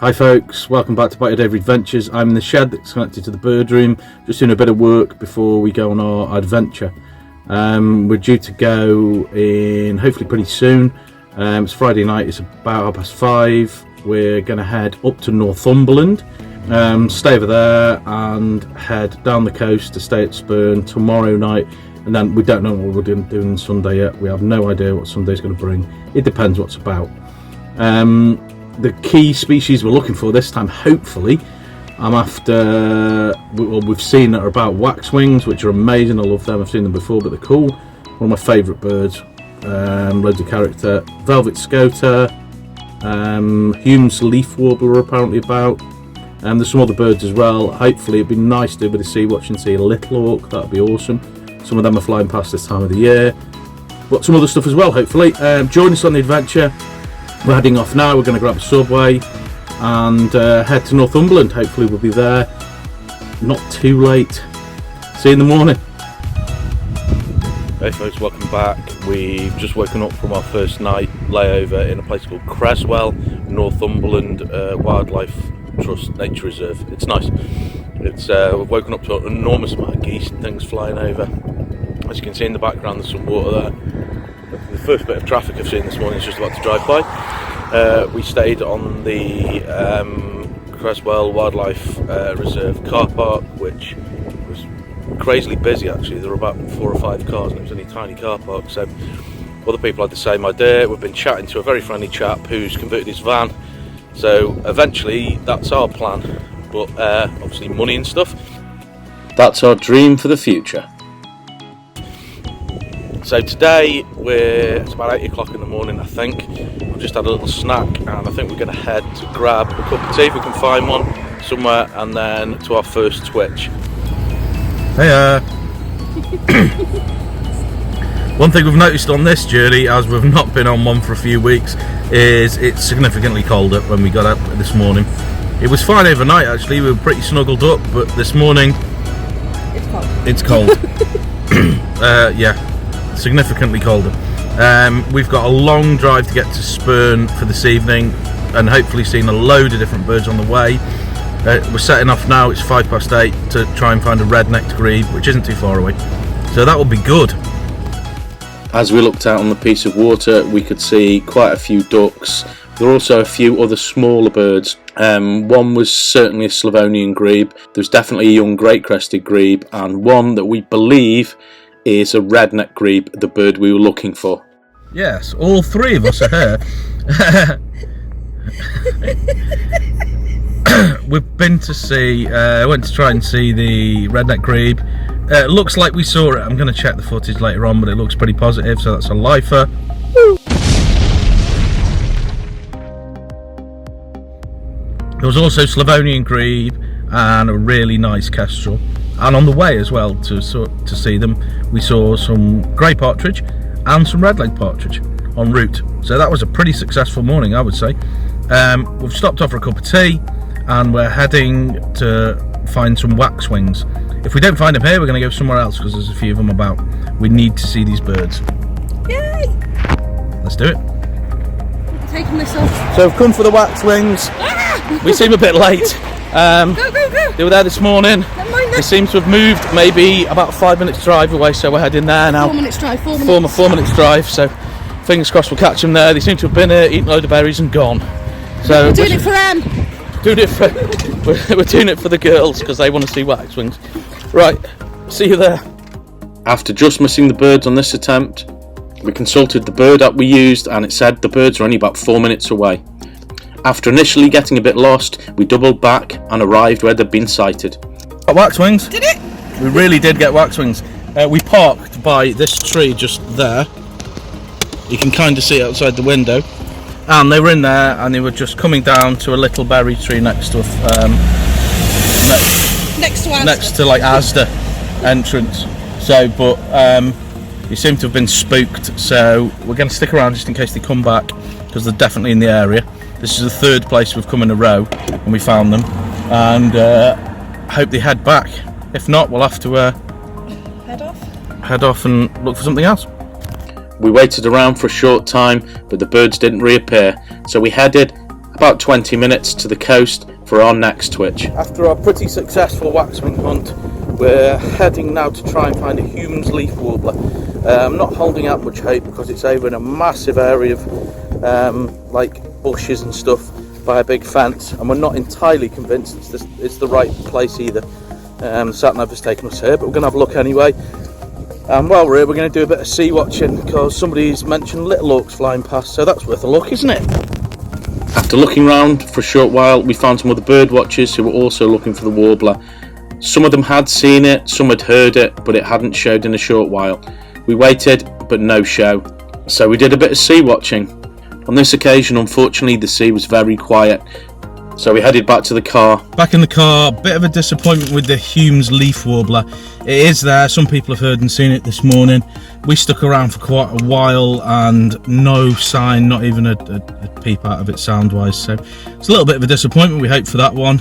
Hi folks, welcome back to Bite of David Adventures. I'm in the shed that's connected to the bird room, just doing a bit of work before we go on our adventure. We're due to go in hopefully pretty soon. It's Friday night, it's about 5:30. We're going to head up to Northumberland, stay over there and head down the coast to stay at Spurn tomorrow night. And then we don't know what we're doing Sunday yet. We have no idea what Sunday's going to bring. It depends what's about. The key species we're looking for this time, hopefully, I'm after, well, we've seen that are about waxwings, which are amazing. I love them. I've seen them before, but they're cool. One of my favourite birds. Loads of character. Velvet scoter, Hume's leaf warbler apparently about. There's some other birds as well. Hopefully it'd be nice to do a bit of sea watching, see a little hawk. That'd be awesome. Some of them are flying past this time of the year. But some other stuff as well, hopefully. Join us on the adventure. We're heading off now. We're going to grab a subway and head to Northumberland. Hopefully we'll be there not too late. See you in the morning. Hey folks, welcome back. We've just woken up from our first night layover in a place called Creswell, Northumberland Wildlife Trust Nature Reserve. It's nice. We've woken up to an enormous amount of geese and things flying over. As you can see in the background, there's some water there. The first bit of traffic I've seen this morning is just about to drive by. We stayed on the Creswell Wildlife Reserve car park, which was crazily busy actually. There were about 4 or 5 cars and it was only a tiny car park, so other people had the same idea. We've been chatting to a very friendly chap who's converted his van, so eventually that's our plan, but obviously money and stuff. That's our dream for the future. So today it's about 8 o'clock in the morning, I think. We've just had a little snack and I think we're going to head to grab a cup of tea if we can find one somewhere, and then to our first twitch. Hey One thing we've noticed on this journey, as we've not been on one for a few weeks, is it's significantly colder when we got up this morning. It was fine overnight actually, we were pretty snuggled up, but this morning it's cold. Yeah, significantly colder. We've got a long drive to get to Spurn for this evening and hopefully seen a load of different birds on the way. We're setting off now, it's 8:05 to try and find a red-necked grebe, which isn't too far away, so that will be good. As we looked out on the piece of water, we could see quite a few ducks. There were also a few other smaller birds. One was certainly a Slavonian grebe, there's definitely a young great-crested grebe, and one that we believe is a red-necked grebe, the bird we were looking for. Yes, all 3 of us are here. We've been to see, went to try and see the red-necked grebe. Looks like we saw it. I'm going to check the footage later on, but it looks pretty positive, so that's a lifer. There was also Slavonian grebe and a really nice kestrel. And on the way as well to see them, we saw some grey partridge and some red-legged partridge en route. So that was a pretty successful morning, I would say. We've stopped off for a cup of tea and we're heading to find some waxwings. If we don't find them here, we're going to go somewhere else because there's a few of them about. We need to see these birds. Yay! Let's do it. Taking this off. So we've come for the waxwings. Ah! We seem a bit late. Go! They were there this morning. They seem to have moved maybe about 5 minutes drive away, so we're heading there now. 4 minutes drive, 4 minutes. 4 minutes drive, so fingers crossed we'll catch them there. They seem to have been here, eaten a load of berries and gone. So we're doing it for them. We're doing it for the girls because they want to see waxwings. Right, see you there. After just missing the birds on this attempt, we consulted the bird app we used and it said the birds are only about 4 minutes away. After initially getting a bit lost, we doubled back and arrived where they'd been sighted. Got waxwings. Did it? We really did get waxwings. We parked by this tree just there. You can kind of see it outside the window. And they were in there and they were just coming down to a little berry tree next to next to like Asda entrance. So, but they seem to have been spooked. So we're going to stick around just in case they come back because they're definitely in the area. This is the 3rd place we've come in a row and we found them, and hope they head back. If not, we'll have to head off and look for something else. We waited around for a short time, but the birds didn't reappear, so we headed about 20 minutes to the coast for our next twitch. After our pretty successful waxwing hunt, we're heading now to try and find a Hume's leaf warbler. I'm not holding out much hope because it's over in a massive area of like bushes and stuff by a big fence, and we're not entirely convinced it's the right place either. Sat nav has taken us here, but we're going to have a look anyway. And while we're here, we're going to do a bit of sea watching because somebody's mentioned little auks flying past, so that's worth a look, isn't it? After looking around for a short while, we found some other bird watchers who were also looking for the warbler. Some of them had seen it, some had heard it, but it hadn't showed in a short while. We waited, but no show. So we did a bit of sea watching. On this occasion, unfortunately, the sea was very quiet. So we headed back to the car. Back in the car, bit of a disappointment with the Hume's leaf warbler. It is there, some people have heard and seen it this morning. We stuck around for quite a while and no sign, not even a peep out of it sound wise. So it's a little bit of a disappointment. We hope for that one.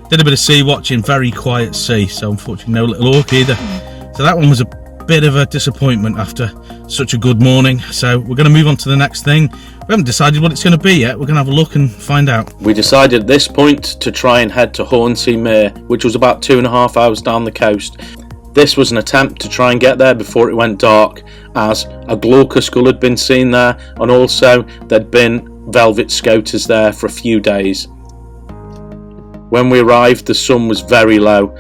Did a bit of sea watching, very quiet sea, so unfortunately no little orc either. So that one was a bit of a disappointment after such a good morning. So we're going to move on to the next thing. We haven't decided what it's going to be yet. We're going to have a look and find out. We decided at this point to try and head to Hornsey Mere, which was about 2.5 hours down the coast. This was an attempt to try and get there before it went dark, as a glaucous gull had been seen there, and also there'd been velvet scoters there for a few days. When we arrived, the sun was very low.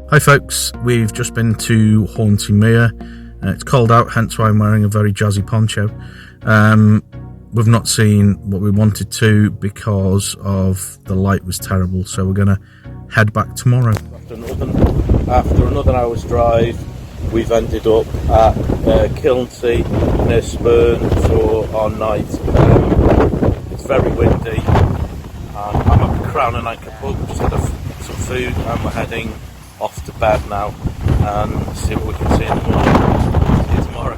Hi folks, we've just been to Hornsey Mere. It's cold out, hence why I'm wearing a very jazzy poncho. We've not seen what we wanted to because of the light was terrible, so we're going to head back tomorrow. After another hour's drive, we've ended up at Kilnsea near Spurn for our night. It's very windy. I'm at the Crown and Anchor pub, just had some food, and we're heading off to bed now and see what we can see in the morning. See you tomorrow.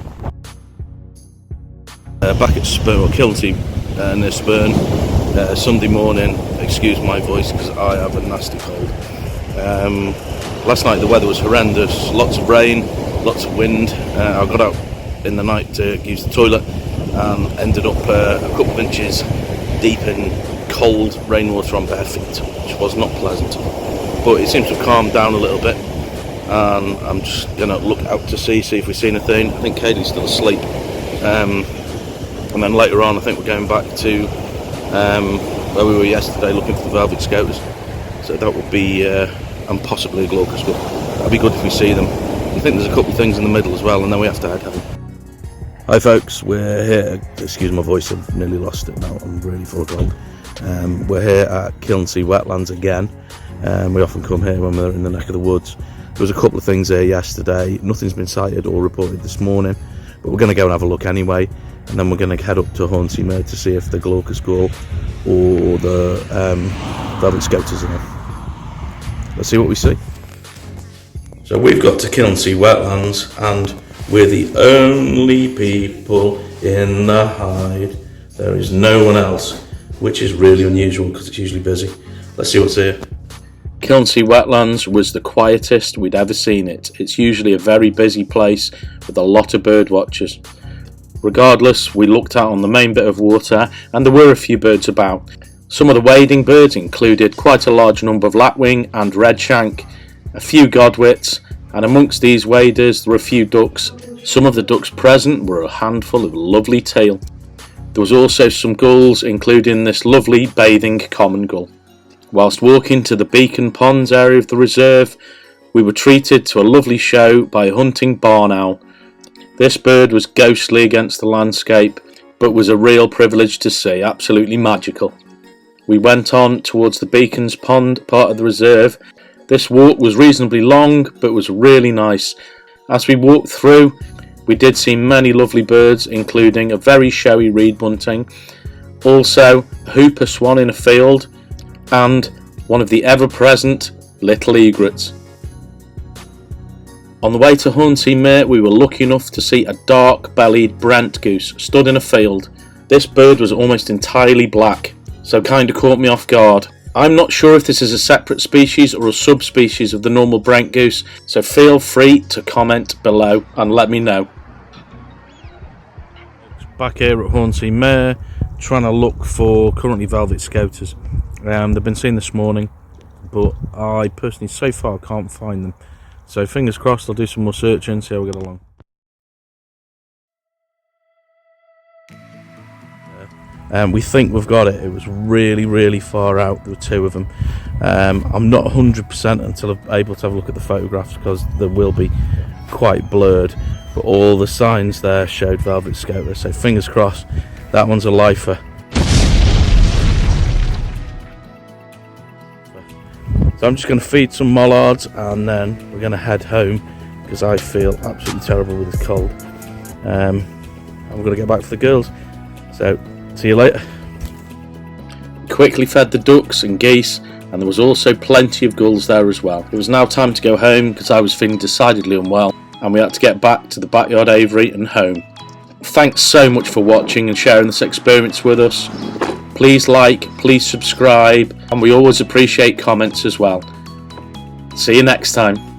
Back at Spurn, or Kilnsea near Spurn, Sunday morning. Excuse my voice because I have a nasty cold. Last night the weather was horrendous, lots of rain, lots of wind. I got out in the night to use the toilet and ended up a couple of inches deep in cold rainwater on bare feet, which was not pleasant. But it seems to have calmed down a little bit, and I'm just going to look out to sea, see if we see anything. I think Kaylee's still asleep. And then later on I think we're going back to where we were yesterday looking for the velvet scoters. So that would be, and possibly a glaucous gull. That'd be good if we see them. I think there's a couple of things in the middle as well, and then we have to head home. Hi folks, we're here, excuse my voice, I've nearly lost it now, I'm really full of cold. We're here at Kilnsea Wetlands again. We often come here when we're in the neck of the woods. There was a couple of things here yesterday, nothing's been sighted or reported this morning, but we're going to go and have a look anyway, and then we're going to head up to Hornsey Mere to see if the glaucous gull or the velvet scoters are there. Let's see what we see. So we've got to Kilnsea Wetlands and we're the only people in the hide. There is no one else, which is really unusual because it's usually busy. Let's see what's here. Kilnsea Wetlands was the quietest we'd ever seen it. It's usually a very busy place with a lot of bird watchers. Regardless, we looked out on the main bit of water and there were a few birds about. Some of the wading birds included quite a large number of lapwing and redshank, a few godwits, and amongst these waders there were a few ducks. Some of the ducks present were a handful of lovely teal. There was also some gulls, including this lovely bathing common gull. Whilst walking to the Beacon Ponds area of the reserve, we were treated to a lovely show by a hunting barn owl. This bird was ghostly against the landscape, but was a real privilege to see, absolutely magical. We went on towards the Beacon's Pond part of the reserve. This walk was reasonably long, but was really nice. As we walked through, we did see many lovely birds, including a very showy reed bunting, also a hooper swan in a field, and one of the ever-present little egrets. On the way to Hornsey Mere, we were lucky enough to see a dark-bellied brent goose stood in a field. This bird was almost entirely black, so kinda caught me off guard. I'm not sure if this is a separate species or a subspecies of the normal brent goose, so feel free to comment below and let me know. Back here at Hornsey Mere, trying to look for currently velvet scouters. They've been seen this morning, but I personally so far can't find them. So fingers crossed, I'll do some more searching and see how we get along. We think we've got it. It was really far out. There were 2 of them. I'm not 100% until I'm able to have a look at the photographs, because they will be quite blurred, but all the signs there showed velvet scoter, so fingers crossed that one's a lifer. So I'm just going to feed some mollards and then we're going to head home, because I feel absolutely terrible with this cold. And we're going to get back for the girls. So see you later. Quickly fed the ducks and geese, and there was also plenty of gulls there as well. It was now time to go home because I was feeling decidedly unwell, and we had to get back to the backyard aviary and home. Thanks so much for watching and sharing this experience with us. Please like, please subscribe, and we always appreciate comments as well. See you next time.